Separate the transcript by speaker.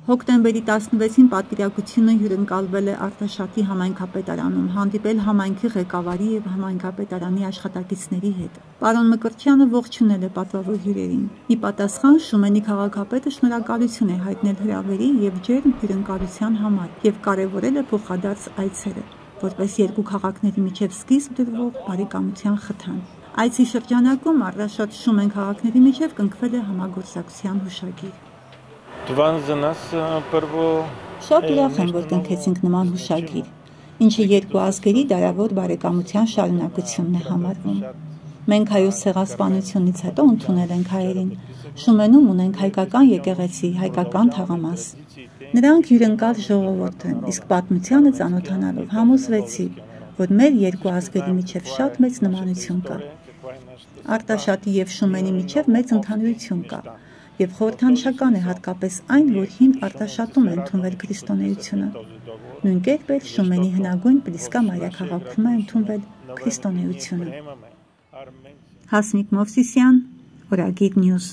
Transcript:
Speaker 1: Հոկտեմբերի 16-ին պատվիրակությունը հյուրընկալվել է Արտաշատի համայնքապետարանում, հանդիպել համայնքի ղեկավարի և համայնքապետարանի աշխատակիցների հետ։ Պարոն Մկրտչյանը ողջունել է պատվավոր հյուրերին։ Ի պատասխան Շումենի քաղաքապետը շնորհակալություն է հայտնել հրավերի և ջերմ հյուրընկալության համար և կարևորել է փոխադարձ այցերը, որպես երկու քաղաքների միջև սկիզբ դրվող բարեկամության խթան։ Այցի շրջանակում Արտաշատ-Շումեն քաղաքների միջև կնքվել է համագործակցության հուշագիր։ Շատ ուրախ եմ, որ կնքեցինք նման հուշագիր, ինչը երկու ազգերի դարավոր բարեկամության շարունակությունն է համարվում։ Մենք Հայոց ցեղասպանությունից հետո ընդունել ենք հայերին, Շումենում ունենք հայկական եկեղեցի, հայկական թաղամաս։ Նրանք հյուրընկալ ժողովուրդ են, իսկ պատմությանը ծանոթանալով համոզվեցի, որ մեր երկու ազգերի միջև շատ մեծ նմանություն կա։ Արտաշատի և Շումենի միջև մեծ ընդհանրություն կա, և խորհրդանշական է հատկապես այն, որ հին Արտաշատում է ընդունվել քրիստոնեությունը։ Նույն կերպ էլ Շումենի հնագույն Պլիսկա մայրաքաղաքում է ընդունվել քրիստոնեությունը։ Հասմիկ Մովսիսյան, Օրագիր Նյուզ։